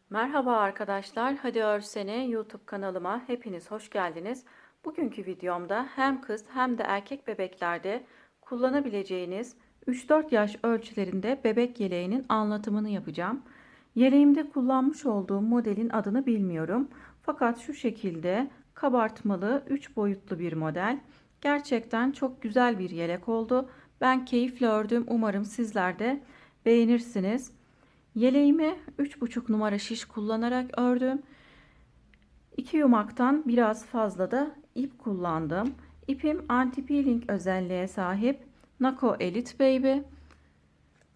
Merhaba arkadaşlar, Hadi Örsene YouTube kanalıma hepiniz hoş geldiniz. Bugünkü videomda hem kız hem de erkek bebeklerde kullanabileceğiniz 3-4 yaş ölçülerinde bebek yeleğinin anlatımını yapacağım. Yeleğimde kullanmış olduğum modelin adını bilmiyorum. Fakat şu şekilde kabartmalı 3 boyutlu bir model. Gerçekten çok güzel bir yelek oldu. Ben keyifle ördüm. Umarım sizler de beğenirsiniz. Yeleğimi 3,5 numara şiş kullanarak ördüm. 2 yumaktan biraz fazla da ip kullandım. İpim anti-peeling özelliğe sahip Nako Elite Baby.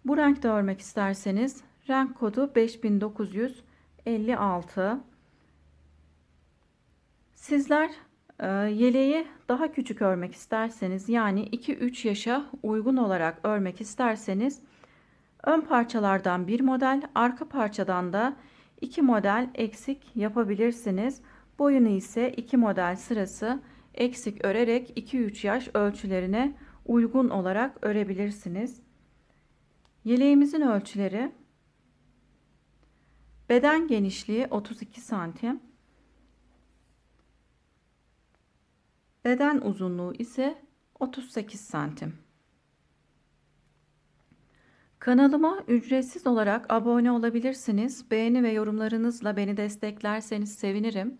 Bu renkte örmek isterseniz renk kodu 5956. Sizler yeleği daha küçük örmek isterseniz, yani 2-3 yaşa uygun olarak örmek isterseniz, ön parçalardan bir model, arka parçadan da 2 model eksik yapabilirsiniz. Boyunu ise 2 model sırası eksik örerek 2-3 yaş ölçülerine uygun olarak örebilirsiniz. Yeleğimizin ölçüleri: beden genişliği 32 santim, beden uzunluğu ise 38 santim. Kanalıma ücretsiz olarak abone olabilirsiniz. Beğeni ve yorumlarınızla beni desteklerseniz sevinirim.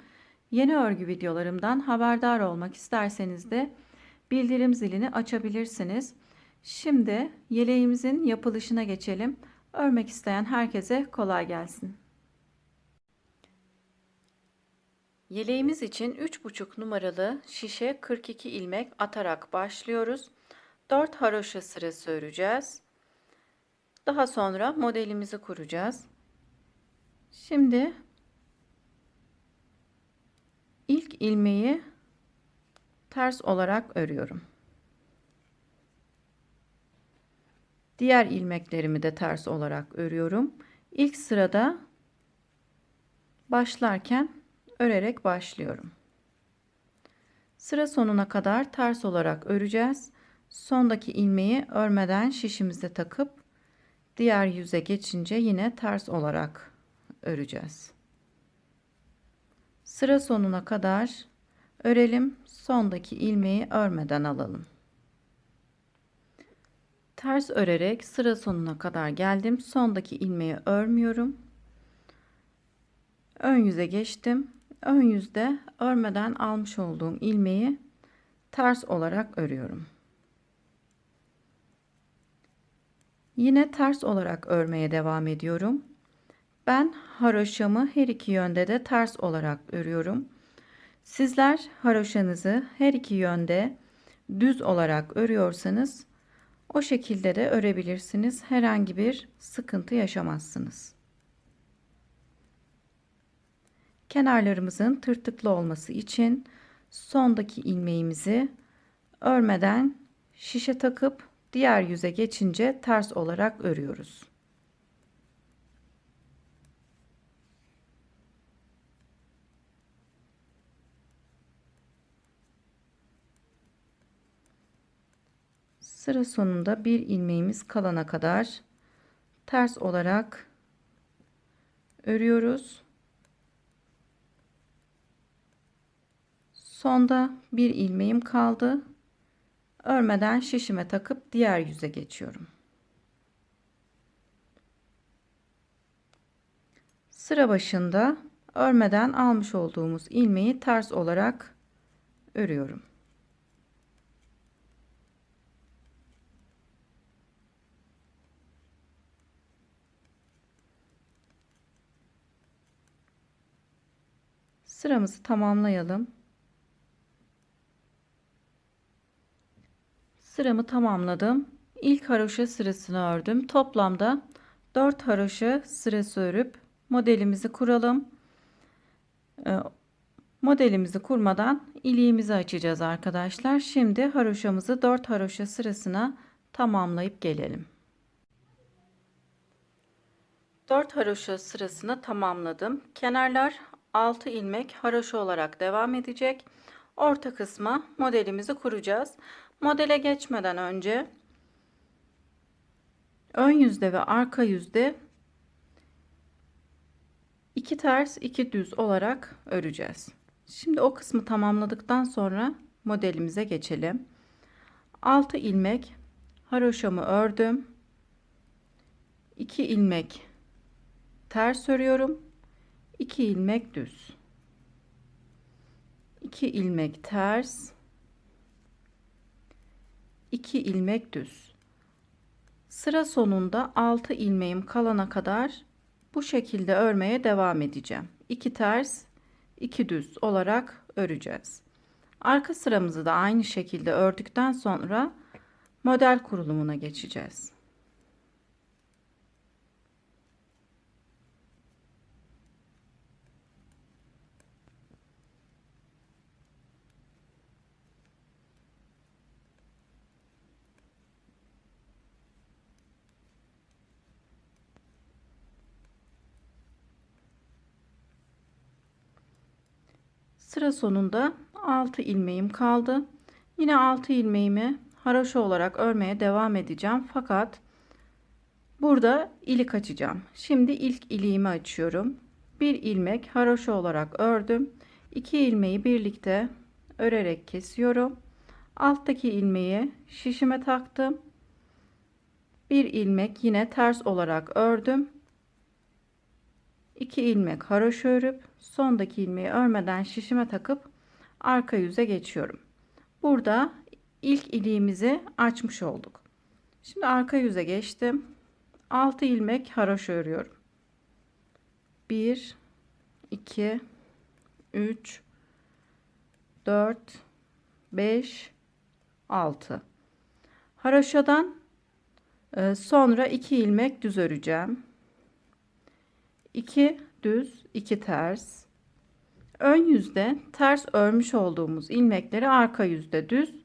Yeni örgü videolarımdan haberdar olmak isterseniz de bildirim zilini açabilirsiniz. Şimdi yeleğimizin yapılışına geçelim. Örmek isteyen herkese kolay gelsin. Yeleğimiz için 3,5 numaralı şişe 42 ilmek atarak başlıyoruz. 4 haroşa sırası öreceğiz. Daha sonra modelimizi kuracağız. Şimdi ilk ilmeği ters olarak örüyorum. Diğer ilmeklerimi de ters olarak örüyorum. İlk sırada başlarken örerek başlıyorum. Sıra sonuna kadar ters olarak öreceğiz. Sondaki ilmeği örmeden şişimize takıp diğer yüze geçince yine ters olarak öreceğiz. Sıra sonuna kadar örelim. Sondaki ilmeği örmeden alalım. Ters örerek sıra sonuna kadar geldim. Sondaki ilmeği örmüyorum. Ön yüze geçtim. Ön yüzde örmeden almış olduğum ilmeği ters olarak örüyorum. Yine ters olarak örmeye devam ediyorum. Ben haroşamı her iki yönde de ters olarak örüyorum. Sizler haroşanızı her iki yönde düz olarak örüyorsanız o şekilde de örebilirsiniz. Herhangi bir sıkıntı yaşamazsınız. Kenarlarımızın tırtıklı olması için sondaki ilmeğimizi örmeden şişe takıp diğer yüze geçince ters olarak örüyoruz. Sıra sonunda bir ilmeğimiz kalana kadar ters olarak örüyoruz. Sonda bir ilmeğim kaldı. Örmeden şişime takıp diğer yüze geçiyorum. Sıra başında örmeden almış olduğumuz ilmeği ters olarak örüyorum. Sıramızı tamamlayalım. Sıramı tamamladım. İlk haroşa sırasını ördüm. Toplamda 4 haroşa sırası örüp modelimizi kuralım. Modelimizi kurmadan iliğimizi açacağız arkadaşlar. Şimdi haroşamızı 4 haroşa sırasına tamamlayıp gelelim. 4 haroşa sırasını tamamladım. Kenarlar 6 ilmek haroşa olarak devam edecek. Orta kısma modelimizi kuracağız. Modele geçmeden önce ön yüzde ve arka yüzde 2 ters 2 düz olarak öreceğiz. Şimdi o kısmı tamamladıktan sonra modelimize geçelim. 6 ilmek haroşamı ördüm. 2 ilmek ters örüyorum. 2 ilmek düz. 2 ilmek ters. 2 ilmek düz. Sıra sonunda 6 ilmeğim kalana kadar bu şekilde örmeye devam edeceğim. 2 ters 2 düz olarak öreceğiz. Arka sıramızı da aynı şekilde ördükten sonra model kurulumuna geçeceğiz. Sıra sonunda 6 ilmeğim kaldı. Yine 6 ilmeğimi haroşa olarak örmeye devam edeceğim. Fakat burada ilik açacağım. Şimdi ilk iliğimi açıyorum. Bir ilmek haroşa olarak ördüm. 2 ilmeği birlikte örerek kesiyorum. Alttaki ilmeği şişime taktım. Bir ilmek yine ters olarak ördüm. 2 ilmek haroşa örüp sondaki ilmeği örmeden şişime takıp arka yüze geçiyorum. Burada ilk iliğimizi açmış olduk. Şimdi arka yüze geçtim. 6 ilmek haroşa örüyorum. 1 2 3 4 5 6 haroşadan sonra 2 ilmek düz öreceğim. 2 düz 2 ters. Ön yüzde ters örmüş olduğumuz ilmekleri arka yüzde düz,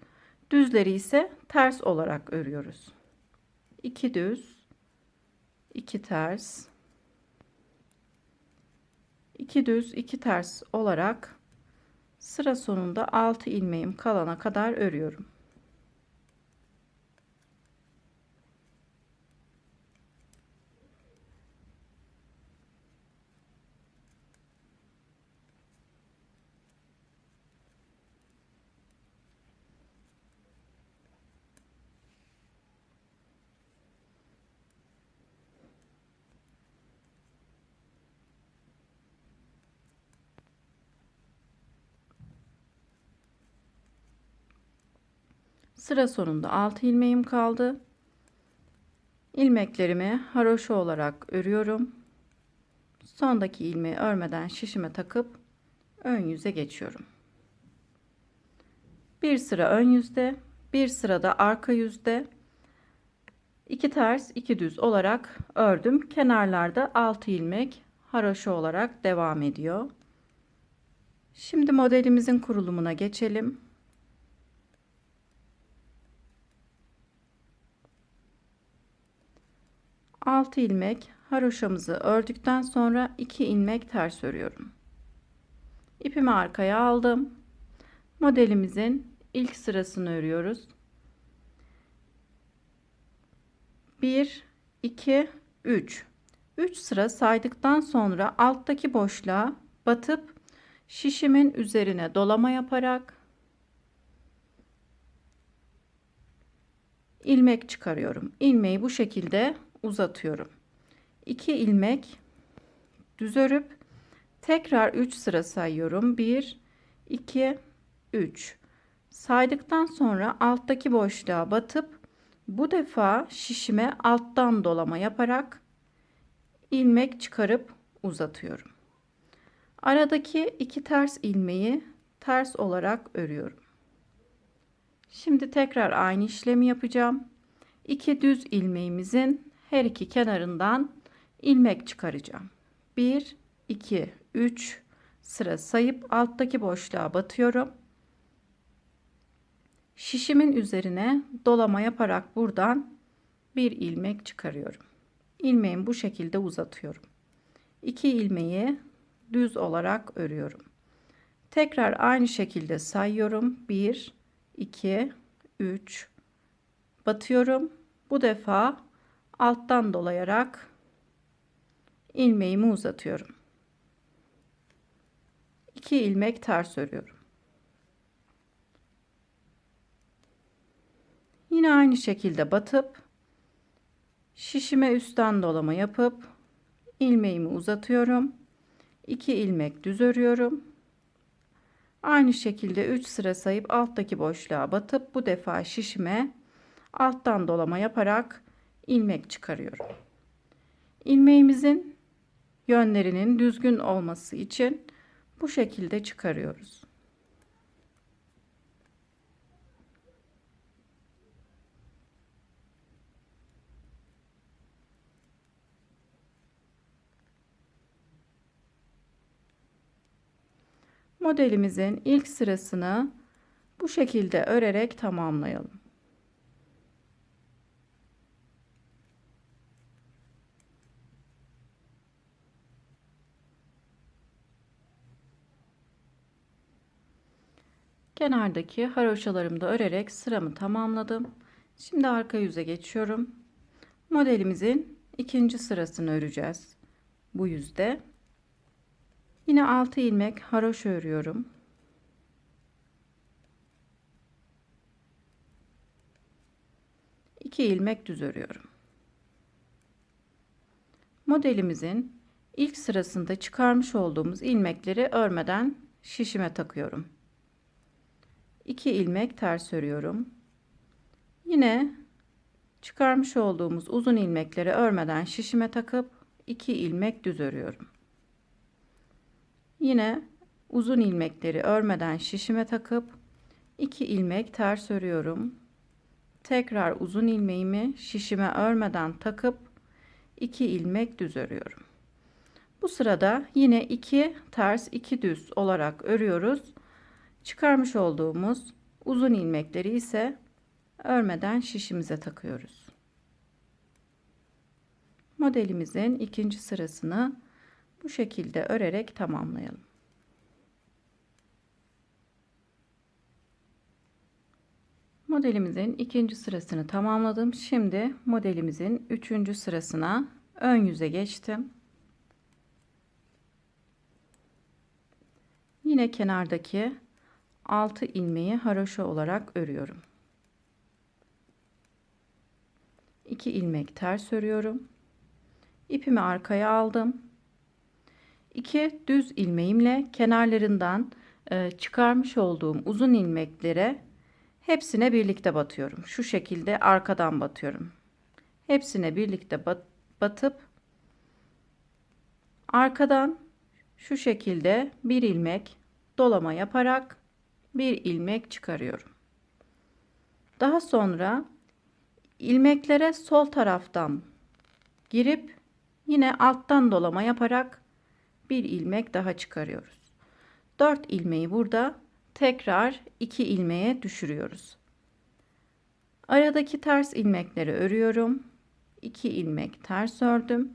düzleri ise ters olarak örüyoruz. 2 düz 2 ters, 2 düz 2 ters olarak sıra sonunda 6 ilmeğim kalana kadar örüyorum. Sıra sonunda 6 ilmeğim kaldı. İlmeklerimi haroşa olarak örüyorum. Sondaki ilmeği örmeden şişime takıp ön yüze geçiyorum. Bir sıra ön yüzde, bir sırada arka yüzde 2 ters 2 düz olarak ördüm. Kenarlarda 6 ilmek haroşa olarak devam ediyor. Şimdi modelimizin kurulumuna geçelim. Altı ilmek haroşamızı ördükten sonra 2 ilmek ters örüyorum. İpimi arkaya aldım. Modelimizin ilk sırasını örüyoruz. 1 2 3 3 sıra saydıktan sonra alttaki boşluğa batıp şişimin üzerine dolama yaparak ilmek çıkarıyorum. İlmeği bu şekilde uzatıyorum. 2 ilmek düz örüp tekrar 3 sıra sayıyorum. 1 2 3 saydıktan sonra alttaki boşluğa batıp bu defa şişime alttan dolama yaparak ilmek çıkarıp uzatıyorum. Aradaki 2 ters ilmeği ters olarak örüyorum. Şimdi tekrar aynı işlemi yapacağım. 2 düz ilmeğimizin her iki kenarından ilmek çıkaracağım. 1 2 3 sıra sayıp alttaki boşluğa batıyorum. Şişimin üzerine dolama yaparak buradan bir ilmek çıkarıyorum. İlmeğimi bu şekilde uzatıyorum. 2 ilmeği düz olarak örüyorum. Tekrar aynı şekilde sayıyorum. 1 2 3 batıyorum. Bu defa alttan dolayarak ilmeğimi uzatıyorum. 2 ilmek ters örüyorum. Yine aynı şekilde batıp şişime üstten dolama yapıp ilmeğimi uzatıyorum. 2 ilmek düz örüyorum. Aynı şekilde 3 sıra sayıp alttaki boşluğa batıp bu defa şişime alttan dolama yaparak ilmek çıkarıyorum. İlmeğimizin yönlerinin düzgün olması için bu şekilde çıkarıyoruz. Modelimizin ilk sırasını bu şekilde örerek tamamlayalım. Kenardaki haroşalarımı da örerek sıramı tamamladım. Şimdi arka yüze geçiyorum. Modelimizin ikinci sırasını öreceğiz. Bu yüzde. Yine 6 ilmek haroşa örüyorum. İki ilmek düz örüyorum. Modelimizin ilk sırasında çıkarmış olduğumuz ilmekleri örmeden şişime takıyorum. 2 ilmek ters örüyorum. Yine çıkarmış olduğumuz uzun ilmekleri örmeden şişime takıp 2 ilmek düz örüyorum. Yine uzun ilmekleri örmeden şişime takıp 2 ilmek ters örüyorum. Tekrar uzun ilmeğimi şişime örmeden takıp 2 ilmek düz örüyorum. Bu sırada yine 2 ters 2 düz olarak örüyoruz. Çıkarmış olduğumuz uzun ilmekleri ise örmeden şişimize takıyoruz. Modelimizin ikinci sırasını bu şekilde örerek tamamlayalım. Modelimizin ikinci sırasını tamamladım. Şimdi modelimizin üçüncü sırasına ön yüze geçtim. Yine kenardaki 6 ilmeği haroşa olarak örüyorum. 2 ilmek ters örüyorum. İpimi arkaya aldım. 2 düz ilmeğimle kenarlarından çıkarmış olduğum uzun ilmeklere hepsine birlikte batıyorum. Şu şekilde arkadan batıyorum. Hepsine birlikte batıp arkadan şu şekilde bir ilmek dolama yaparak bir ilmek çıkarıyorum. Daha sonra ilmeklere sol taraftan girip yine alttan dolama yaparak bir ilmek daha çıkarıyoruz. 4 ilmeği burada tekrar 2 ilmeğe düşürüyoruz. Aradaki ters ilmekleri örüyorum. 2 ilmek ters ördüm.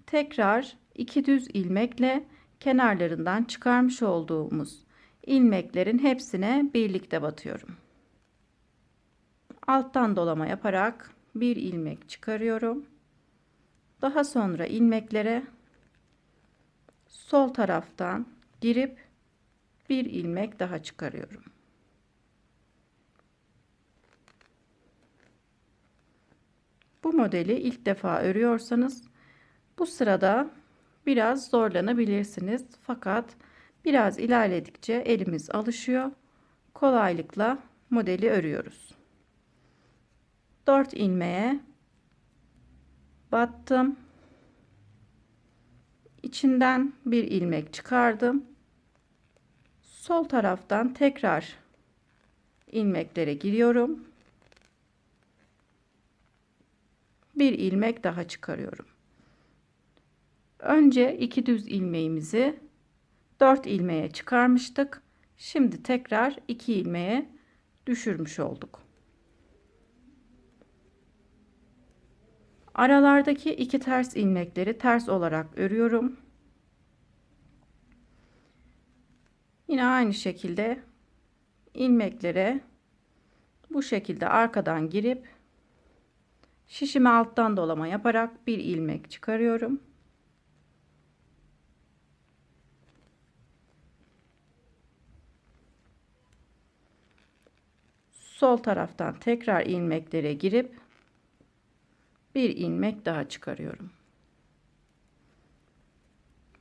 Tekrar 2 düz ilmekle kenarlarından çıkarmış olduğumuz ilmeklerin hepsine birlikte batıyorum. Alttan dolama yaparak bir ilmek çıkarıyorum. Daha sonra ilmeklere sol taraftan girip bir ilmek daha çıkarıyorum. Bu modeli ilk defa örüyorsanız bu sırada biraz zorlanabilirsiniz. Fakat biraz ilerledikçe elimiz alışıyor. Kolaylıkla modeli örüyoruz. 4 ilmeğe battım. İçinden bir ilmek çıkardım. Sol taraftan tekrar ilmeklere giriyorum. Bir ilmek daha çıkarıyorum. Önce 2 düz ilmeğimizi 4 ilmeğe çıkarmıştık. Şimdi tekrar 2 ilmeğe düşürmüş olduk. Aralardaki 2 ters ilmekleri ters olarak örüyorum. Yine aynı şekilde ilmeklere bu şekilde arkadan girip şişime alttan dolama yaparak bir ilmek çıkarıyorum. Sol taraftan tekrar ilmeklere girip bir ilmek daha çıkarıyorum.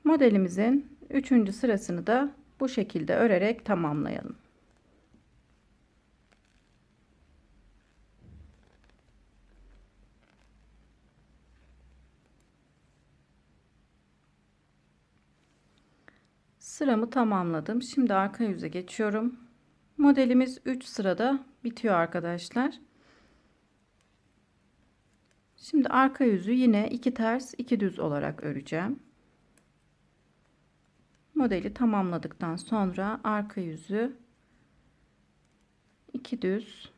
Modelimizin 3. sırasını da bu şekilde örerek tamamlayalım. Sıramı tamamladım. Şimdi arka yüze geçiyorum. Modelimiz 3 sırada bitiyor arkadaşlar. Şimdi arka yüzü yine 2 ters 2 düz olarak öreceğim. Modeli tamamladıktan sonra arka yüzü 2 düz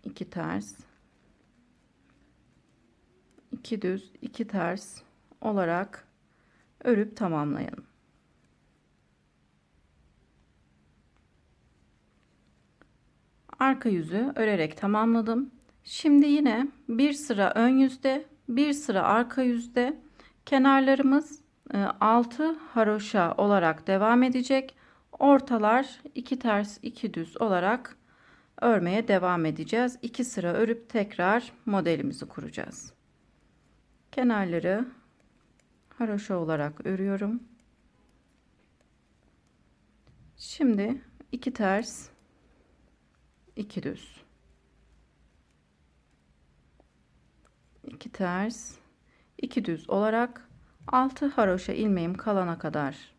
2 ters 2 düz 2 ters olarak örüp tamamlayalım. Arka yüzü örerek tamamladım. Şimdi yine bir sıra ön yüzde, bir sıra arka yüzde, kenarlarımız 6 haroşa olarak devam edecek. Ortalar 2 ters 2 düz olarak örmeye devam edeceğiz. 2 sıra örüp tekrar modelimizi kuracağız. Kenarları haroşa olarak örüyorum. Şimdi 2 ters 2 düz, 2 ters 2 düz olarak 6 haroşa ilmeğim kalana kadar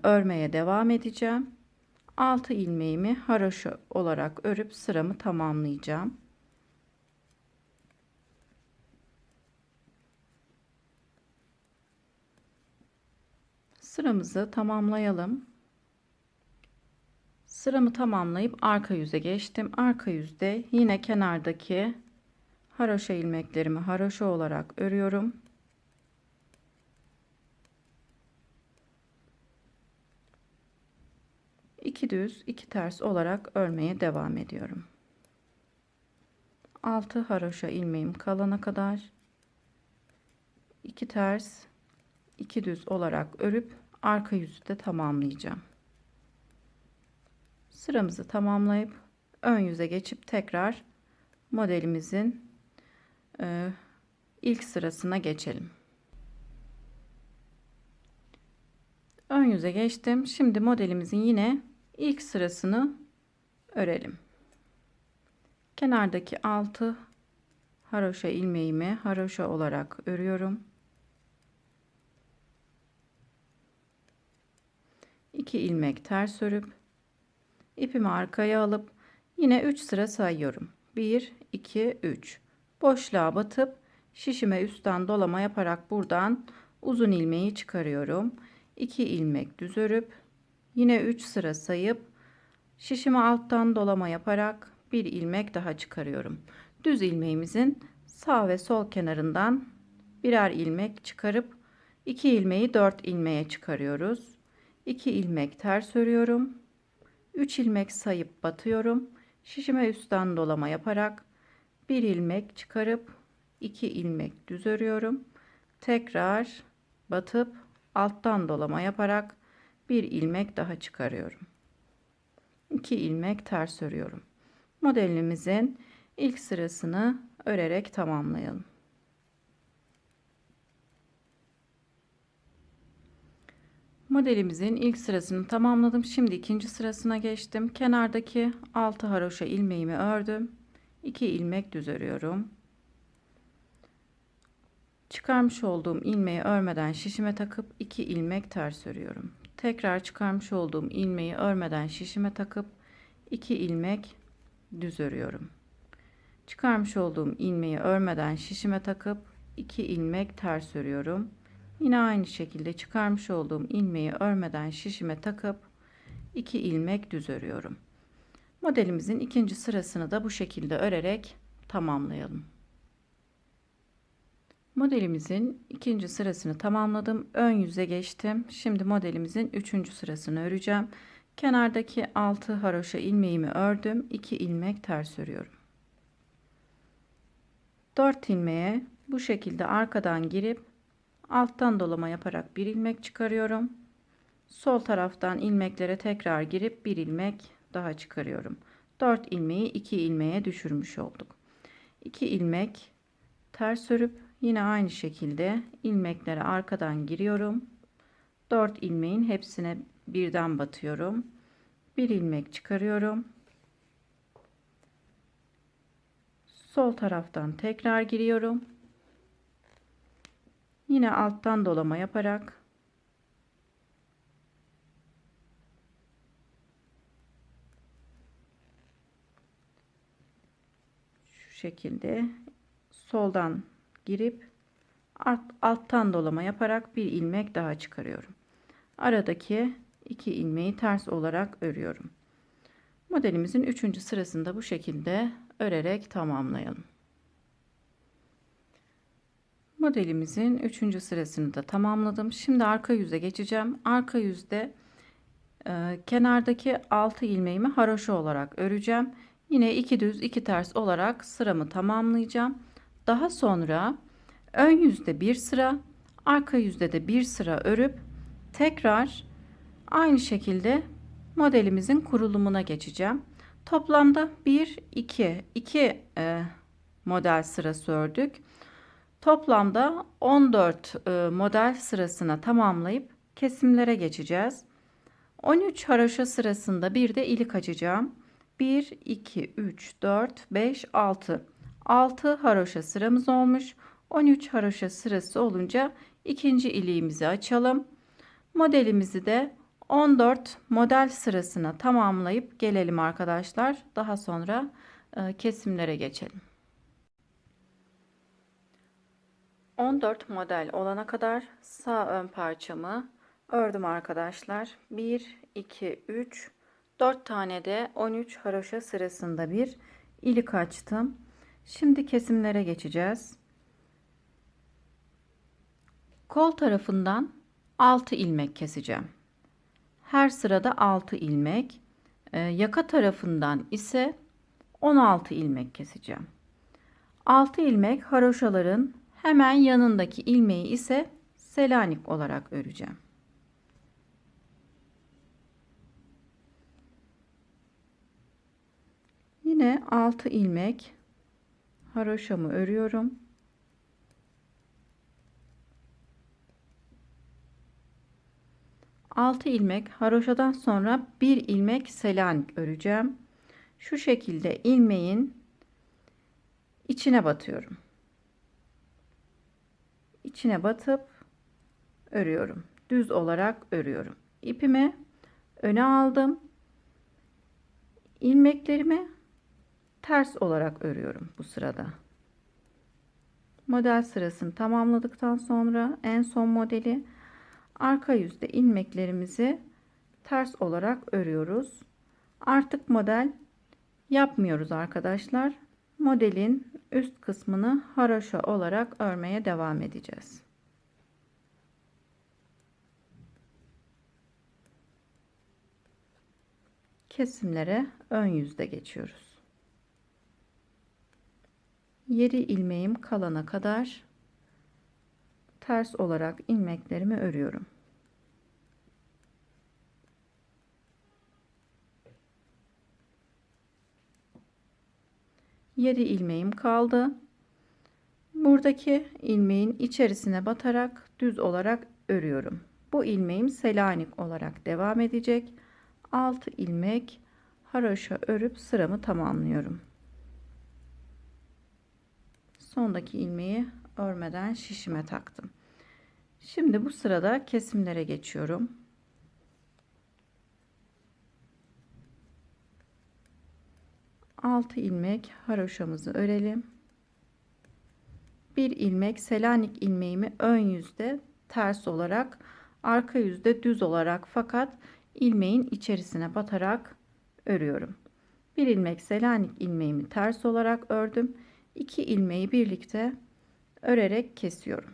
örmeye devam edeceğim. 6 ilmeğimi haroşa olarak örüp sıramı tamamlayacağım. Sıramızı tamamlayalım. Sıramı tamamlayıp arka yüze geçtim. Arka yüzde yine kenardaki haroşa ilmeklerimi haroşa olarak örüyorum. İki düz, iki ters olarak örmeye devam ediyorum. 6 haroşa ilmeğim kalana kadar 2 ters, 2 düz olarak örüp arka yüzü de tamamlayacağım. Sıramızı tamamlayıp ön yüze geçip tekrar modelimizin ilk sırasına geçelim. Ön yüze geçtim. Şimdi modelimizin yine ilk sırasını örelim. Kenardaki 6 haroşa ilmeğimi haroşa olarak örüyorum. 2 ilmek ters örüp ipimi arkaya alıp yine 3 sıra sayıyorum. 1 2 3. Boşluğa batıp şişime üstten dolama yaparak buradan uzun ilmeği çıkarıyorum. 2 ilmek düz örüp yine 3 sıra sayıp şişime alttan dolama yaparak bir ilmek daha çıkarıyorum. Düz ilmeğimizin sağ ve sol kenarından birer ilmek çıkarıp 2 ilmeği 4 ilmeğe çıkarıyoruz. 2 ilmek ters örüyorum. 3 ilmek sayıp batıyorum. Şişime üstten dolama yaparak bir ilmek çıkarıp 2 ilmek düz örüyorum. Tekrar batıp alttan dolama yaparak bir ilmek daha çıkarıyorum. 2 ilmek ters örüyorum. Modelimizin ilk sırasını örerek tamamlayalım. Modelimizin ilk sırasını tamamladım. Şimdi ikinci sırasına geçtim. Kenardaki 6 haroşa ilmeğimi ördüm. 2 ilmek düz örüyorum. Çıkarmış olduğum ilmeği örmeden şişime takıp 2 ilmek ters örüyorum. Tekrar çıkarmış olduğum ilmeği örmeden şişime takıp 2 ilmek düz örüyorum. Çıkarmış olduğum ilmeği örmeden şişime takıp 2 ilmek ters örüyorum. Yine aynı şekilde çıkarmış olduğum ilmeği örmeden şişime takıp 2 ilmek düz örüyorum. Modelimizin ikinci sırasını da bu şekilde örerek tamamlayalım. Modelimizin ikinci sırasını tamamladım. Ön yüze geçtim. Şimdi modelimizin üçüncü sırasını öreceğim. Kenardaki 6 haroşa ilmeğimi ördüm. 2 ilmek ters örüyorum. 4 ilmeğe bu şekilde arkadan girip alttan dolama yaparak bir ilmek çıkarıyorum. Sol taraftan ilmeklere tekrar girip bir ilmek daha çıkarıyorum. 4 ilmeği 2 ilmeğe düşürmüş olduk. 2 ilmek ters örüp yine aynı şekilde ilmekleri arkadan giriyorum. 4 ilmeğin hepsine birden batıyorum. Bir ilmek çıkarıyorum. Sol taraftan tekrar giriyorum. Yine alttan dolama yaparak şu şekilde soldan girip alttan dolama yaparak bir ilmek daha çıkarıyorum. Aradaki 2 ilmeği ters olarak örüyorum. Modelimizin 3. sırasında bu şekilde örerek tamamlayalım. Modelimizin 3. sırasını da tamamladım. Şimdi arka yüze geçeceğim. Arka yüzde kenardaki 6 ilmeğimi haroşa olarak öreceğim. Yine 2 düz 2 ters olarak sıramı tamamlayacağım. Daha sonra ön yüzde bir sıra, arka yüzde de bir sıra örüp tekrar aynı şekilde modelimizin kurulumuna geçeceğim. Toplamda 1 2 model sırası ördük. Toplamda 14 model sırasına tamamlayıp kesimlere geçeceğiz. 13 haroşa sırasında bir de ilik açacağım. 1 2 3 4 5 6 6 haroşa sıramız olmuş. 13 haroşa sırası olunca ikinci iliğimizi açalım. Modelimizi de 14 model sırasına tamamlayıp gelelim arkadaşlar. Daha sonra kesimlere geçelim. 14 model olana kadar sağ ön parçamı ördüm arkadaşlar. 1 2 3 4 tane de 13 haroşa sırasında bir ilik açtım. Şimdi kesimlere geçeceğiz. Kol tarafından 6 ilmek keseceğim. Her sırada 6 ilmek. Yaka tarafından ise 16 ilmek keseceğim. 6 ilmek haroşaların hemen yanındaki ilmeği ise Selanik olarak öreceğim. Yine 6 ilmek haroşamı örüyorum. Altı ilmek haroşadan sonra bir ilmek Selanik öreceğim. Şu şekilde ilmeğin içine batıyorum. İçine batıp örüyorum. Düz olarak örüyorum. İpimi öne aldım. İlmeklerimi ters olarak örüyorum bu sırada. Model sırasını tamamladıktan sonra en son modeli arka yüzde ilmeklerimizi ters olarak örüyoruz. Artık model yapmıyoruz arkadaşlar. Modelin üst kısmını haroşa olarak örmeye devam edeceğiz. Kesimlere ön yüzde geçiyoruz. 7 ilmeğim kalana kadar ters olarak ilmeklerimi örüyorum. Yedi ilmeğim kaldı. Buradaki ilmeğin içerisine batarak düz olarak örüyorum. Bu ilmeğim Selanik olarak devam edecek. 6 ilmek haroşa örüp sıramı tamamlıyorum. Sondaki ilmeği örmeden şişime taktım. Şimdi bu sırada kesimlere geçiyorum. Altı ilmek haroşamızı örelim. Bir ilmek Selanik ilmeğimi ön yüzde ters olarak, arka yüzde düz olarak fakat ilmeğin içerisine batarak örüyorum. Bir ilmek Selanik ilmeğimi ters olarak ördüm. 2 ilmeği birlikte örerek kesiyorum.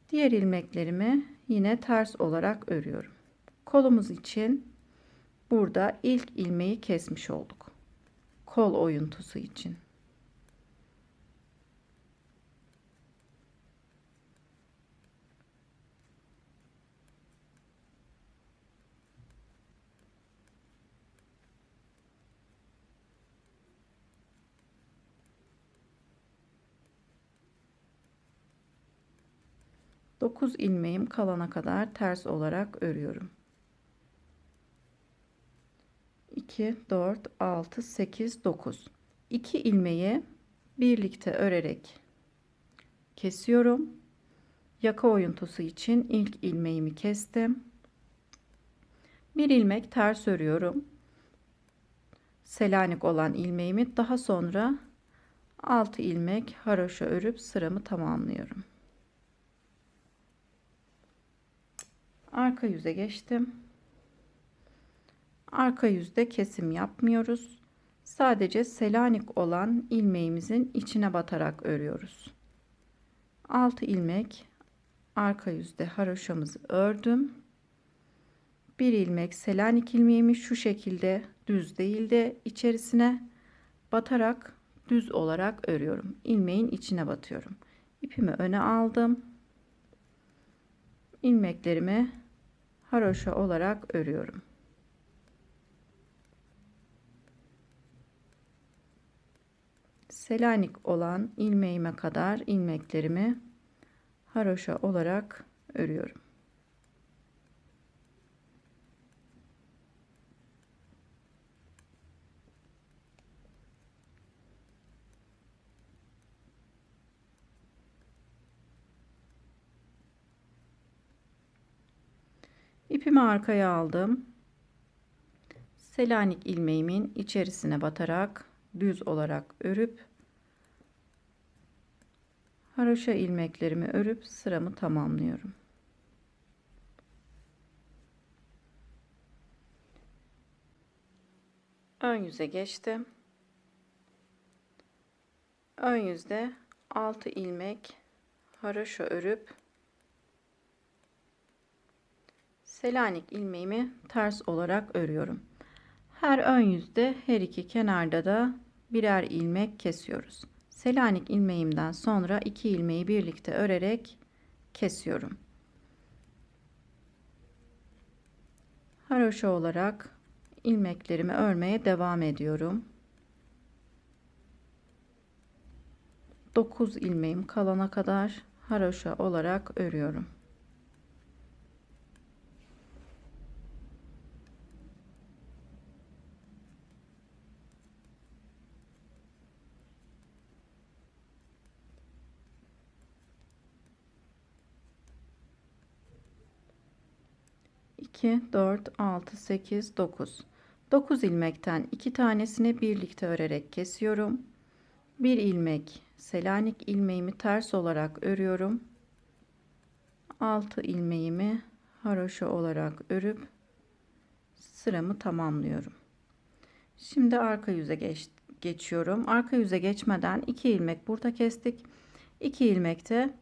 Diğer ilmeklerimi yine ters olarak örüyorum. Kolumuz için burada ilk ilmeği kesmiş olduk. Kol oyuntusu için. 9 ilmeğim kalana kadar ters olarak örüyorum. 2, 4, 6, 8, 9. 2 ilmeği birlikte örerek kesiyorum. Yaka oyuntusu için ilk ilmeğimi kestim. Bir ilmek ters örüyorum. Selanik olan ilmeğimi, daha sonra 6 ilmek haroşa örüp sıramı tamamlıyorum. Arka yüze geçtim. Arka yüzde kesim yapmıyoruz. Sadece Selanik olan ilmeğimizin içine batarak örüyoruz. 6 ilmek arka yüzde haroşamızı ördüm. Bir ilmek Selanik ilmeğimi şu şekilde düz değil de içerisine batarak düz olarak örüyorum. İlmeğin içine batıyorum. İpimi öne aldım. İlmeklerimi haroşa olarak örüyorum. Selanik olan ilmeğime kadar ilmeklerimi haroşa olarak örüyorum. İpimi arkaya aldım. Selanik ilmeğimin içerisine batarak düz olarak örüp haroşa ilmeklerimi örüp sıramı tamamlıyorum. Ön yüze geçtim. Ön yüzde 6 ilmek haroşa örüp Selanik ilmeğimi ters olarak örüyorum. Her ön yüzde her iki kenarda da birer ilmek kesiyoruz. Selanik ilmeğimden sonra 2 ilmeği birlikte örerek kesiyorum. Haroşa olarak ilmeklerimi örmeye devam ediyorum. 9 ilmeğim kalana kadar haroşa olarak örüyorum. İki, 4, 6, 8, 9. 9 ilmekten 2 tanesini birlikte örerek kesiyorum. Bir ilmek Selanik ilmeğimi ters olarak örüyorum. 6 ilmeğimi haroşa olarak örüp sıramı tamamlıyorum. Şimdi arka yüze geçiyorum. Arka yüze geçmeden 2 ilmek burada kestik. 2 ilmek de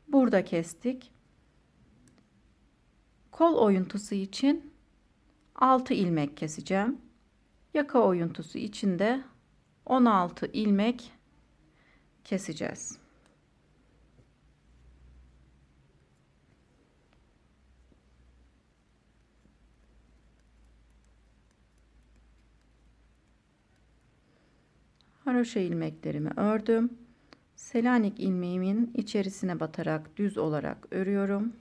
burada kestik. Kol oyuntusu için 6 ilmek keseceğim. Yaka oyuntusu için de 16 ilmek keseceğiz. Haroşa ilmeklerimi ördüm. Selanik ilmeğimin içerisine batarak düz olarak örüyorum.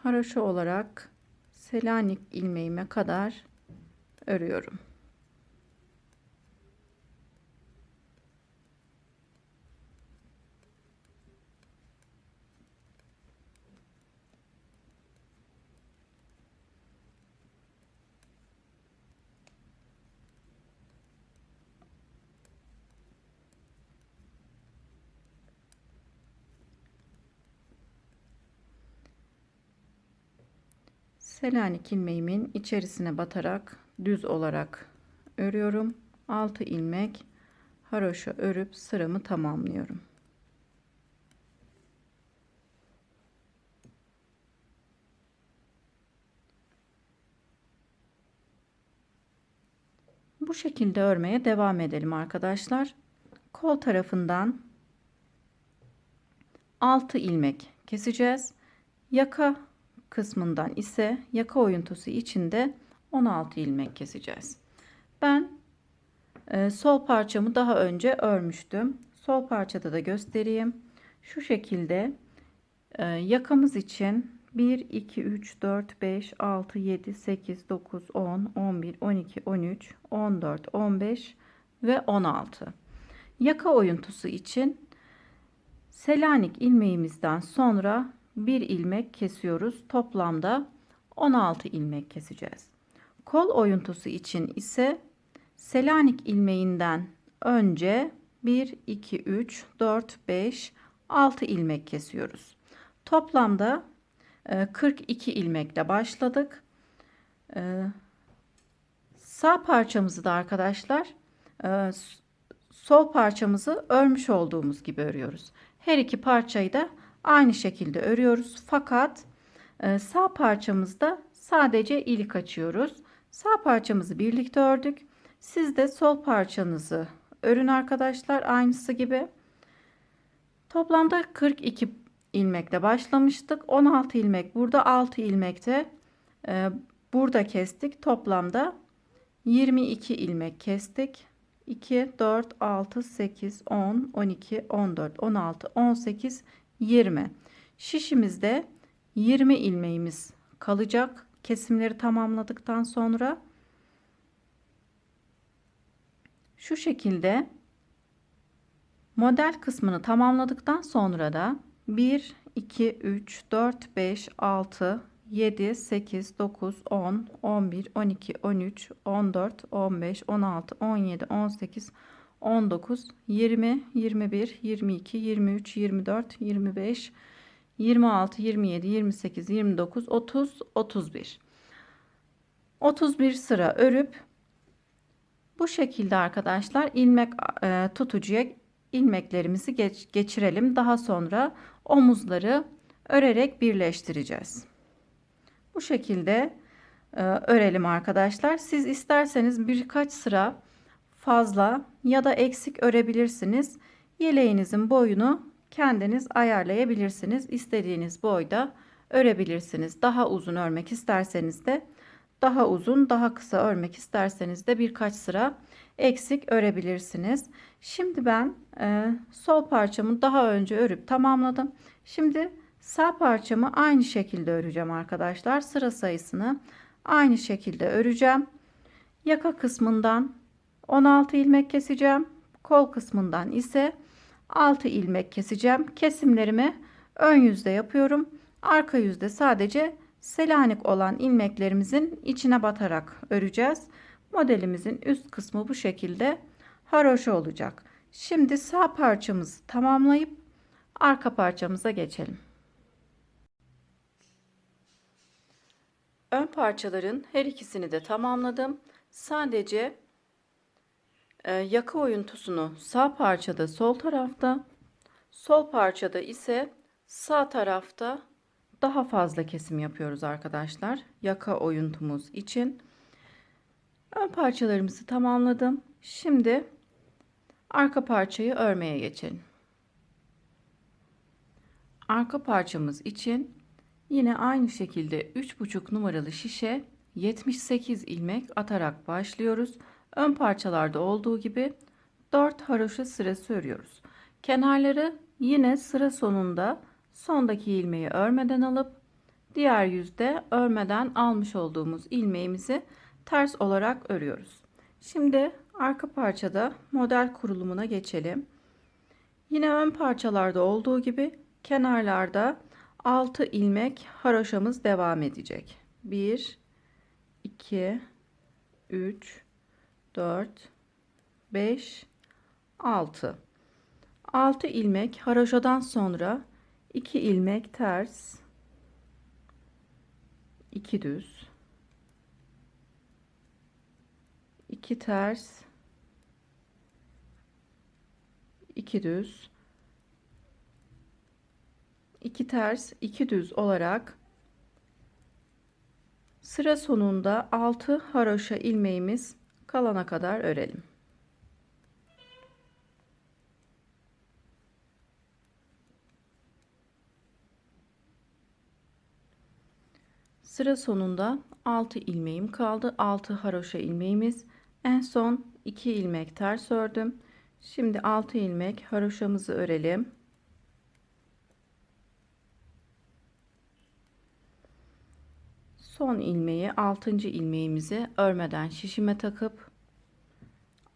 Haroşa olarak Selanik ilmeğime kadar örüyorum. Selanik ilmeğimin içerisine batarak düz olarak örüyorum. 6 ilmek haroşa örüp sıramı tamamlıyorum. Bu şekilde örmeye devam edelim arkadaşlar. Kol tarafından 6 ilmek keseceğiz. Yaka kısmından ise yaka oyuntusu içinde 16 ilmek keseceğiz. Ben sol parçamı daha önce örmüştüm. Sol parçada da göstereyim. Şu şekilde yakamız için 1, 2, 3, 4, 5, 6, 7, 8, 9, 10, 11, 12, 13, 14, 15 ve 16. Yaka oyuntusu için Selanik ilmeğimizden sonra bir ilmek kesiyoruz. Toplamda 16 ilmek keseceğiz. Kol oyuntusu için ise Selanik ilmeğinden önce 1, 2, 3, 4, 5, 6 ilmek kesiyoruz. Toplamda 42 ilmekle başladık. Sağ parçamızı da arkadaşlar sol parçamızı örmüş olduğumuz gibi örüyoruz. Her iki parçayı da aynı şekilde örüyoruz. Fakat sağ parçamızda sadece ilik açıyoruz. Sağ parçamızı birlikte ördük. Siz de sol parçanızı örün arkadaşlar, aynısı gibi. Toplamda 42 ilmekle başlamıştık. 16 ilmek burada, 6 ilmekte burada kestik. Toplamda 22 ilmek kestik. 2, 4, 6, 8, 10, 12, 14, 16, 18, 20. Şişimizde 20 ilmeğimiz kalacak. Kesimleri tamamladıktan sonra şu şekilde model kısmını tamamladıktan sonra da 1, 2, 3, 4, 5, 6, 7, 8, 9, 10, 11, 12, 13, 14, 15, 16, 17, 18, 19, 20, 21, 22, 23, 24, 25, 26, 27, 28, 29, 30, 31. 31 sıra örüp bu şekilde arkadaşlar ilmek tutucuya ilmeklerimizi geçirelim. Daha sonra omuzları örerek birleştireceğiz. Bu şekilde örelim arkadaşlar. Siz isterseniz birkaç sıra fazla ya da eksik örebilirsiniz. Yeleğinizin boyunu kendiniz ayarlayabilirsiniz. İstediğiniz boyda örebilirsiniz. Daha uzun örmek isterseniz de daha uzun, daha kısa örmek isterseniz de birkaç sıra eksik örebilirsiniz. Şimdi ben sol parçamı daha önce örüp tamamladım. Şimdi sağ parçamı aynı şekilde öreceğim arkadaşlar. Sıra sayısını aynı şekilde öreceğim. Yaka kısmından 16 ilmek keseceğim. Kol kısmından ise 6 ilmek keseceğim. Kesimlerimi ön yüzde yapıyorum. Arka yüzde sadece Selanik olan ilmeklerimizin içine batarak öreceğiz. Modelimizin üst kısmı bu şekilde haroşa olacak. Şimdi sağ parçamızı tamamlayıp arka parçamıza geçelim. Ön parçaların her ikisini de tamamladım. Sadece yaka oyuntusunu sağ parçada sol tarafta, sol parçada ise sağ tarafta daha fazla kesim yapıyoruz arkadaşlar. Yaka oyuntumuz için. Ön parçalarımızı tamamladım. Şimdi arka parçayı örmeye geçelim. Arka parçamız için yine aynı şekilde 3,5 numaralı şişe 78 ilmek atarak başlıyoruz. Ön parçalarda olduğu gibi 4 haroşa sırası örüyoruz. Kenarları yine sıra sonunda sondaki ilmeği örmeden alıp diğer yüzde örmeden almış olduğumuz ilmeğimizi ters olarak örüyoruz. Şimdi arka parçada model kurulumuna geçelim. Yine ön parçalarda olduğu gibi kenarlarda 6 ilmek haroşamız devam edecek. 1, 2, 3, 4, 5, 6. 6 ilmek haroşadan sonra 2 ilmek ters, 2 düz, 2 ters, 2 düz, 2 ters, 2 düz olarak sıra sonunda 6 haroşa ilmeğimiz kalana kadar örelim. Sıra sonunda 6 ilmeğim kaldı. 6 haroşa ilmeğimiz. En son 2 ilmek ters ördüm. Şimdi 6 ilmek haroşamızı örelim. Son ilmeği 6. ilmeğimizi örmeden şişime takıp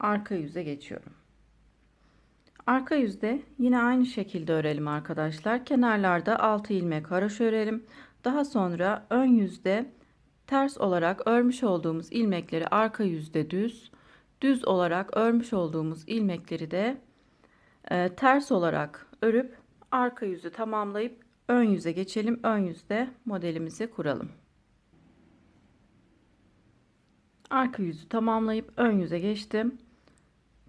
arka yüze geçiyorum. Arka yüzde yine aynı şekilde örelim arkadaşlar. Kenarlarda 6 ilmek haroşa örelim. Daha sonra ön yüzde ters olarak örmüş olduğumuz ilmekleri arka yüzde düz olarak örmüş olduğumuz ilmekleri de ters olarak örüp arka yüzü tamamlayıp ön yüze geçelim. Ön yüzde modelimizi kuralım. Arka yüzü tamamlayıp ön yüze geçtim.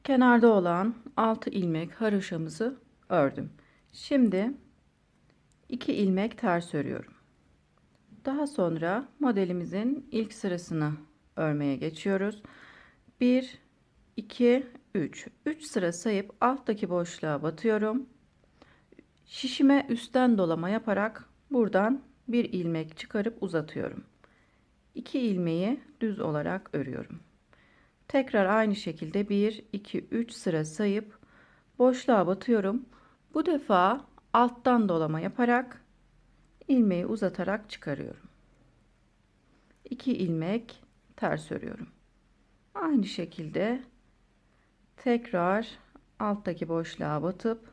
Kenarda olan 6 ilmek haroşamızı ördüm. Şimdi 2 ilmek ters örüyorum. Daha sonra modelimizin ilk sırasını örmeye geçiyoruz. 1 2 3 3 sıra sayıp alttaki boşluğa batıyorum. Şişime üstten dolama yaparak buradan bir ilmek çıkarıp uzatıyorum. 2 ilmeği düz olarak örüyorum. Tekrar aynı şekilde 1 2 3 sıra sayıp boşluğa batıyorum. Bu defa alttan dolama yaparak ilmeği uzatarak çıkarıyorum. 2 ilmek ters örüyorum. Aynı şekilde tekrar alttaki boşluğa batıp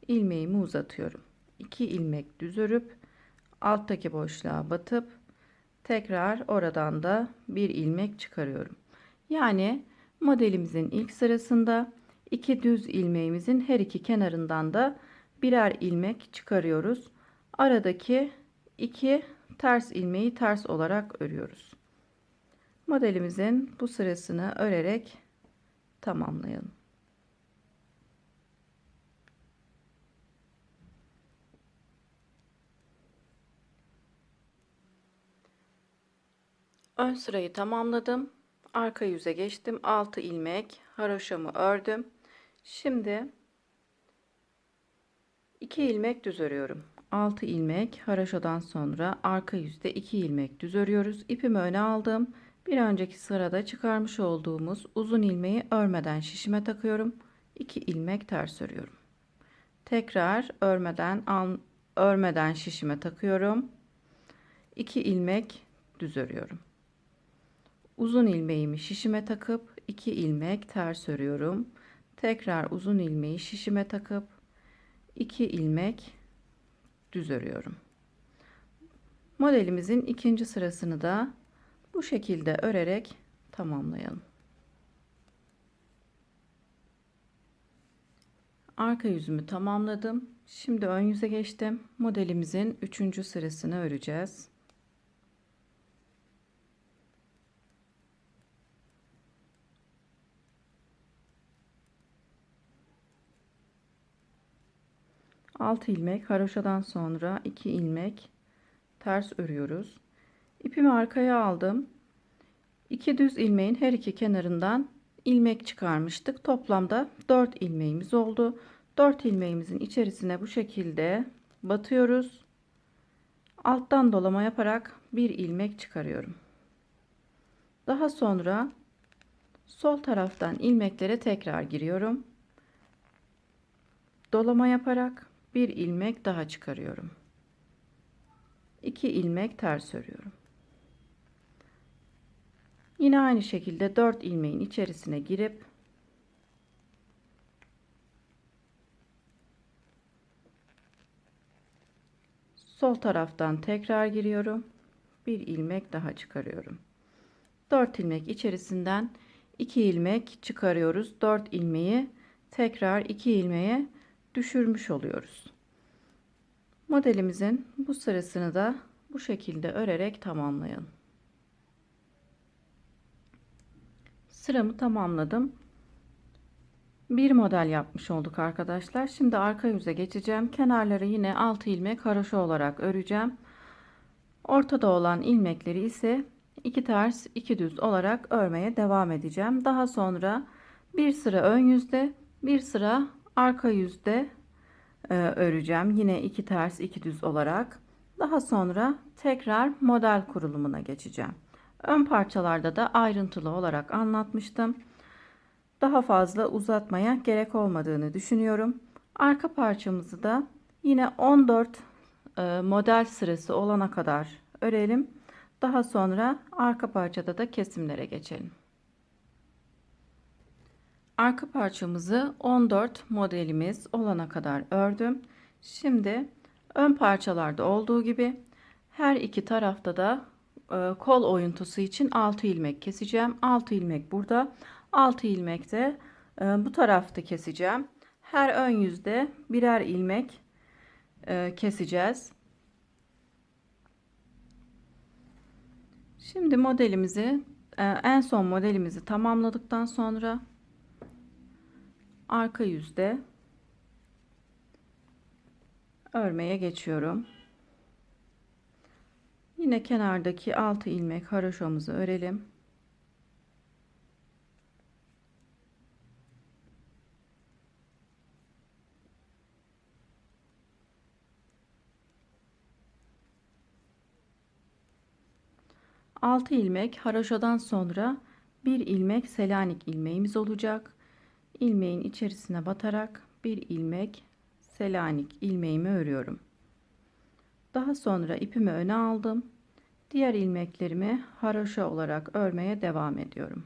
ilmeğimi uzatıyorum. 2 ilmek düz örüp alttaki boşluğa batıp tekrar oradan da bir ilmek çıkarıyorum. Yani modelimizin ilk sırasında 2 düz ilmeğimizin her iki kenarından da birer ilmek çıkarıyoruz. Aradaki 2 ters ilmeği ters olarak örüyoruz. Modelimizin bu sırasını örerek tamamlayalım. Ön sırayı tamamladım. Arka yüze geçtim. 6 ilmek haroşamı ördüm. Şimdi 2 ilmek düz örüyorum. 6 ilmek haroşadan sonra arka yüzde 2 ilmek düz örüyoruz. İpimi öne aldım. Bir önceki sırada çıkarmış olduğumuz uzun ilmeği örmeden şişime takıyorum. 2 ilmek ters örüyorum. Tekrar örmeden şişime takıyorum. 2 ilmek düz örüyorum. Uzun ilmeğimi şişime takıp 2 ilmek ters örüyorum. Tekrar uzun ilmeği şişime takıp 2 ilmek düz örüyorum. Modelimizin ikinci sırasını da bu şekilde örerek tamamlayalım. Arka yüzümü tamamladım. Şimdi ön yüze geçtim. Modelimizin üçüncü sırasını öreceğiz. Altı ilmek haroşadan sonra 2 ilmek ters örüyoruz. İpimi arkaya aldım. 2 düz ilmeğin her iki kenarından ilmek çıkarmıştık. Toplamda 4 ilmeğimiz oldu. 4 ilmeğimizin içerisine bu şekilde batıyoruz. Alttan dolama yaparak bir ilmek çıkarıyorum. Daha sonra sol taraftan ilmeklere tekrar giriyorum. Dolama yaparak bir ilmek daha çıkarıyorum. 2 ilmek ters örüyorum. Yine aynı şekilde 4 ilmeğin içerisine girip sol taraftan tekrar giriyorum. Bir ilmek daha çıkarıyorum. 4 ilmek içerisinden 2 ilmek çıkarıyoruz. 4 ilmeği tekrar 2 ilmeğe düşürmüş oluyoruz. Modelimizin bu sırasını da bu şekilde örerek tamamlayalım. Sıramı tamamladım. Bir model yapmış olduk arkadaşlar. Şimdi arka yüze geçeceğim. Kenarları yine 6 ilmek haroşa olarak öreceğim. Ortada olan ilmekleri ise 2 ters 2 düz olarak örmeye devam edeceğim. Daha sonra bir sıra ön yüzde bir sıra arka yüzde öreceğim. Yine 2 ters 2 düz olarak. Daha sonra tekrar model kurulumuna geçeceğim. Ön parçalarda da ayrıntılı olarak anlatmıştım. Daha fazla uzatmaya gerek olmadığını düşünüyorum. Arka parçamızı da yine 14 model sırası olana kadar örelim. Daha sonra arka parçada da kesimlere geçelim. Arka parçamızı 14 modelimiz olana kadar ördüm. Şimdi ön parçalarda olduğu gibi her iki tarafta da kol oyuntusu için 6 ilmek keseceğim. 6 ilmek burada, 6 ilmek de bu tarafta keseceğim. Her ön yüzde birer ilmek keseceğiz. Şimdi modelimizi en son modelimizi tamamladıktan sonra arka yüzde örmeye geçiyorum. Yine kenardaki 6 ilmek haroşamızı örelim. Altı ilmek haroşadan sonra bir ilmek Selanik ilmeğimiz olacak. İlmeğin içerisine batarak bir ilmek Selanik ilmeğimi örüyorum. Daha sonra ipimi öne aldım. Diğer ilmeklerimi haroşa olarak örmeye devam ediyorum.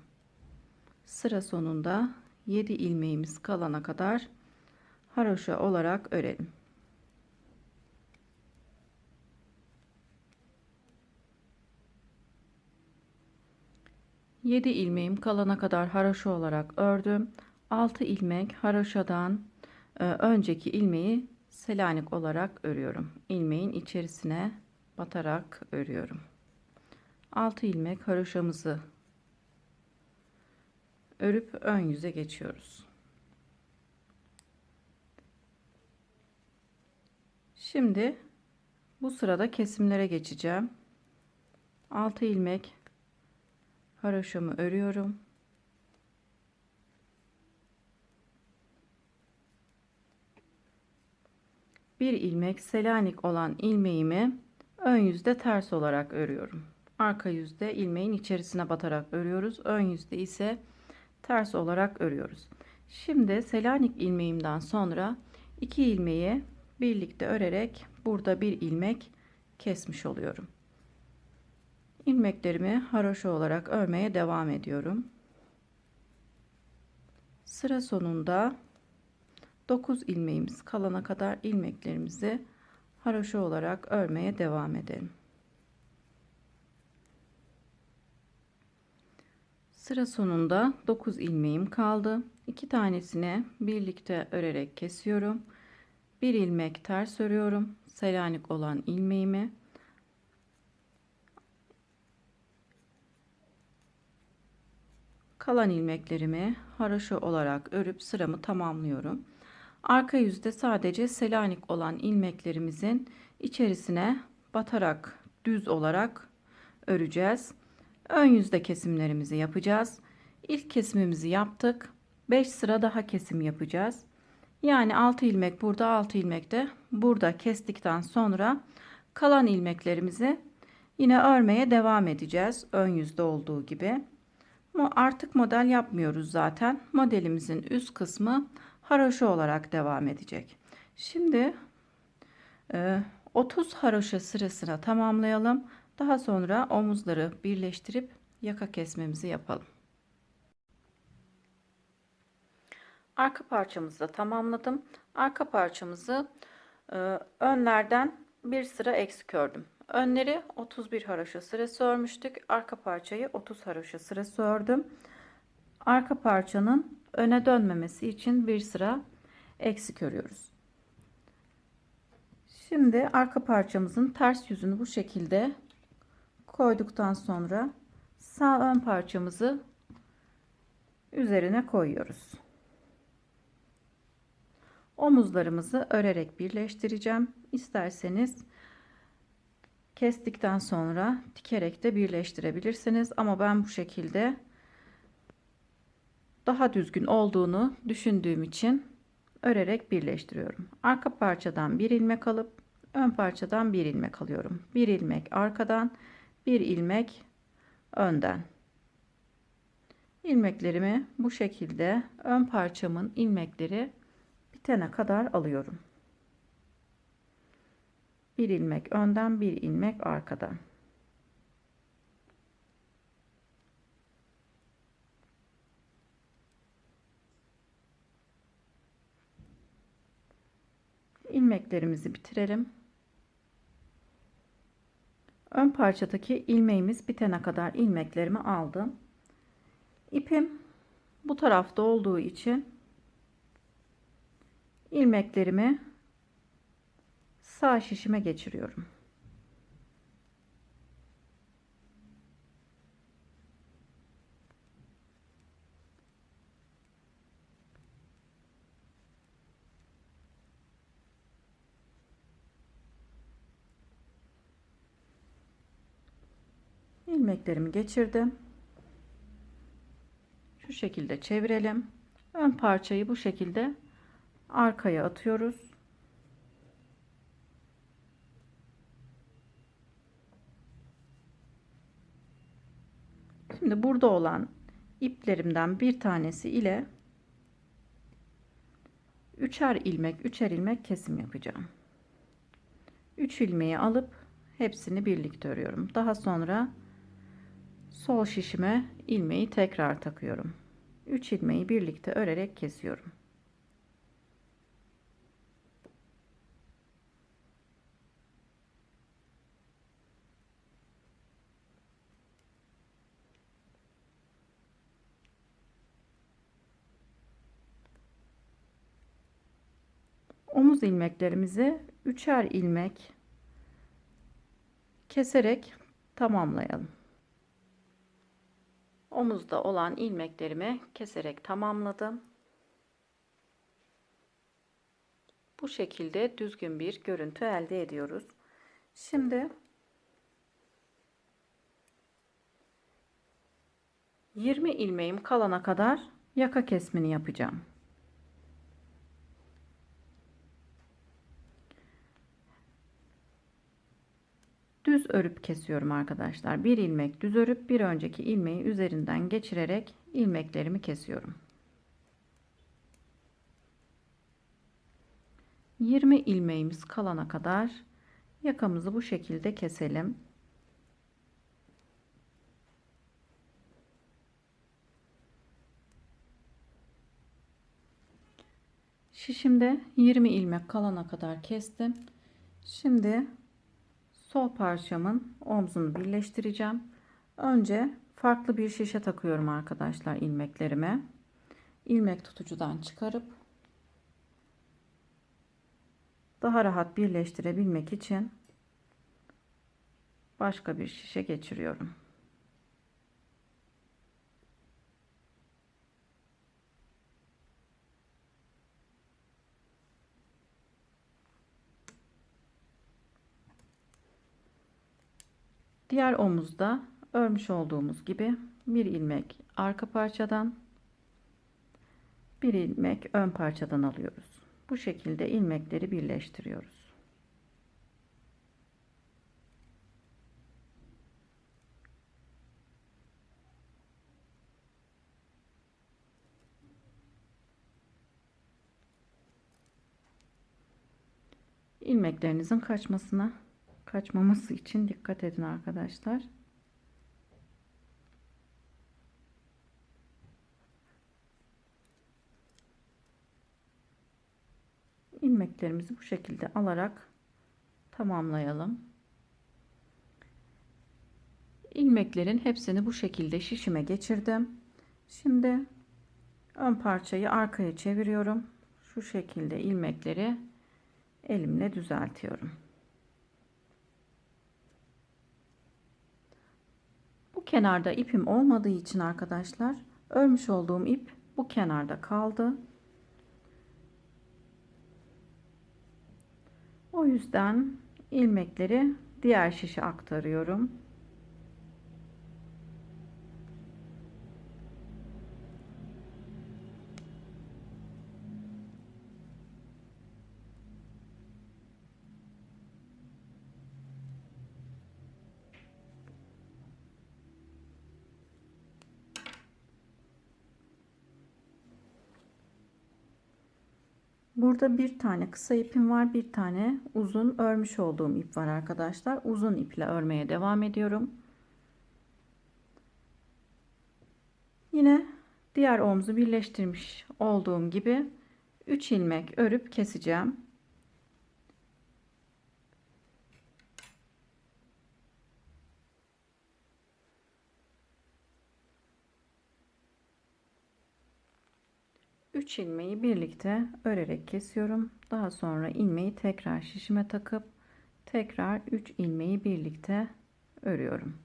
Sıra sonunda 7 ilmeğimiz kalana kadar haroşa olarak örelim. Yedi ilmeğim kalana kadar haroşa olarak ördüm. 6 ilmek haroşadan önceki ilmeği Selanik olarak örüyorum. İlmeğin içerisine batarak örüyorum. 6 ilmek haroşamızı örüp ön yüze geçiyoruz. Şimdi bu sırada kesimlere geçeceğim. 6 ilmek haroşamı örüyorum. Bir ilmek Selanik olan ilmeğimi ön yüzde ters olarak örüyorum. Arka yüzde ilmeğin içerisine batarak örüyoruz. Ön yüzde ise ters olarak örüyoruz. Şimdi Selanik ilmeğimden sonra 2 ilmeği birlikte örerek burada bir ilmek kesmiş oluyorum. İlmeklerimi haroşa olarak örmeye devam ediyorum. Sıra sonunda 9 ilmeğimiz kalana kadar ilmeklerimizi haroşa olarak örmeye devam edelim. Sıra sonunda 9 ilmeğim kaldı. 2 tanesini birlikte örerek kesiyorum. Bir ilmek ters örüyorum. Selanik olan ilmeğimi kalan ilmeklerimi haroşa olarak örüp sıramı tamamlıyorum. Arka yüzde sadece Selanik olan ilmeklerimizin içerisine batarak düz olarak öreceğiz. Ön yüzde kesimlerimizi yapacağız. İlk kesimimizi yaptık. 5 sıra daha kesim yapacağız. Yani 6 ilmek burada, 6 ilmek de burada kestikten sonra kalan ilmeklerimizi yine örmeye devam edeceğiz. Ön yüzde olduğu gibi. Artık model yapmıyoruz zaten. Modelimizin üst kısmı haroşa olarak devam edecek. Şimdi 30 haroşa sırasına tamamlayalım. Daha sonra omuzları birleştirip yaka kesmemizi yapalım. Arka parçamızı da tamamladım. Arka parçamızı önlerden bir sıra eksik ördüm. Önleri 31 haroşa sırası örmüştük. Arka parçayı 30 haroşa sırası ördüm. Arka parçanın öne dönmemesi için bir sıra eksik örüyoruz. Şimdi arka parçamızın ters yüzünü bu şekilde koyduktan sonra sağ ön parçamızı üzerine koyuyoruz. Omuzlarımızı örerek birleştireceğim. İsterseniz kestikten sonra dikerek de birleştirebilirsiniz. Ama ben bu şekilde daha düzgün olduğunu düşündüğüm için örerek birleştiriyorum. Arka parçadan bir ilmek alıp ön parçadan bir ilmek alıyorum. Bir ilmek arkadan, bir ilmek önden. İlmeklerimi bu şekilde ön parçamın ilmekleri bitene kadar alıyorum. Bir ilmek önden, bir ilmek arkadan. ilmeklerimizi bitirelim. Ön parçadaki ilmeğimiz bitene kadar ilmeklerimi aldım. İpim bu tarafta olduğu için ilmeklerimi sağ şişime geçiriyorum. İlmeklerimi geçirdim. Şu şekilde çevirelim. Ön parçayı bu şekilde arkaya atıyoruz. Şimdi burada olan iplerimden bir tanesi ile üçer ilmek kesim yapacağım. 3 ilmeği alıp hepsini birlikte örüyorum. Daha sonra sol şişime ilmeği tekrar takıyorum. 3 ilmeği birlikte örerek kesiyorum. Omuz ilmeklerimizi üçer ilmek keserek tamamlayalım. Omuzda olan ilmeklerimi keserek tamamladım. Bu şekilde düzgün bir görüntü elde ediyoruz. Şimdi 20 ilmeğim kalana kadar yaka kesmini yapacağım. Düz örüp kesiyorum arkadaşlar. Bir ilmek düz örüp bir önceki ilmeği üzerinden geçirerek ilmeklerimi kesiyorum. 20 ilmeğimiz kalana kadar yakamızı bu şekilde keselim. Şişimde 20 ilmek kalana kadar kestim. Şimdi sol parçamın omzunu birleştireceğim. Önce farklı bir şişe takıyorum arkadaşlar ilmeklerime. İlmek tutucudan çıkarıp daha rahat birleştirebilmek için başka bir şişe geçiriyorum. Diğer omuzda örmüş olduğumuz gibi bir ilmek arka parçadan, bir ilmek ön parçadan alıyoruz. Bu şekilde ilmekleri birleştiriyoruz. İlmeklerinizin kaçmaması için dikkat edin arkadaşlar. İlmeklerimizi bu şekilde alarak tamamlayalım. İlmeklerin hepsini bu şekilde şişime geçirdim. Şimdi ön parçayı arkaya çeviriyorum. Şu şekilde ilmekleri elimle düzeltiyorum. Bu kenarda ipim olmadığı için arkadaşlar örmüş olduğum ip bu kenarda kaldı. O yüzden ilmekleri diğer şişe aktarıyorum. Burada bir tane kısa ipim var, bir tane uzun örmüş olduğum ip var arkadaşlar. Uzun iple örmeye devam ediyorum. Yine diğer omzu birleştirmiş olduğum gibi 3 ilmek örüp keseceğim. 3 ilmeği birlikte örerek kesiyorum. Daha sonra ilmeği tekrar şişime takıp tekrar 3 ilmeği birlikte örüyorum.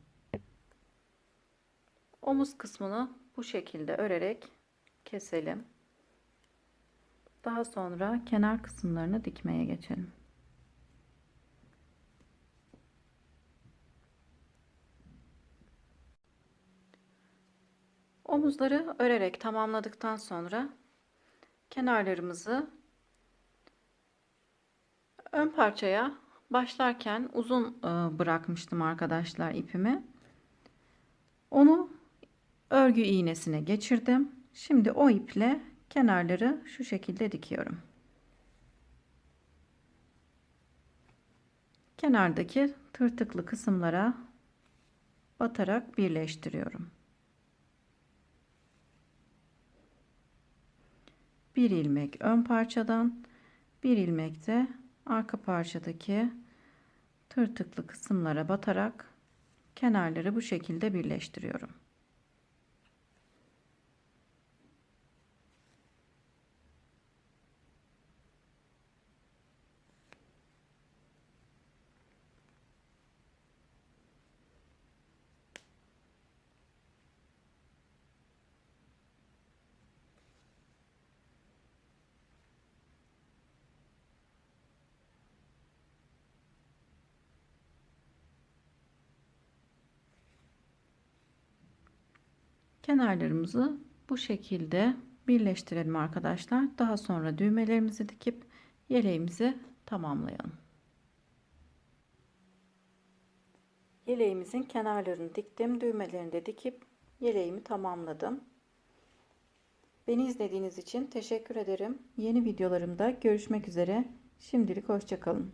Omuz kısmını bu şekilde örerek keselim. Daha sonra kenar kısımlarını dikmeye geçelim. Omuzları örerek tamamladıktan sonra kenarlarımızı ön parçaya başlarken uzun bırakmıştım arkadaşlar ipimi. Onu örgü iğnesine geçirdim. Şimdi o iple kenarları şu şekilde dikiyorum. Kenardaki tırtıklı kısımlara batarak birleştiriyorum. Bir ilmek ön parçadan, bir ilmek de arka parçadaki tırtıklı kısımlara batarak kenarları bu şekilde birleştiriyorum. Kenarlarımızı bu şekilde birleştirelim arkadaşlar. Daha sonra düğmelerimizi dikip yeleğimizi tamamlayalım. Yeleğimizin kenarlarını diktim. Düğmelerini de dikip yeleğimi tamamladım. Beni izlediğiniz için teşekkür ederim. Yeni videolarımda görüşmek üzere. Şimdilik hoşça kalın.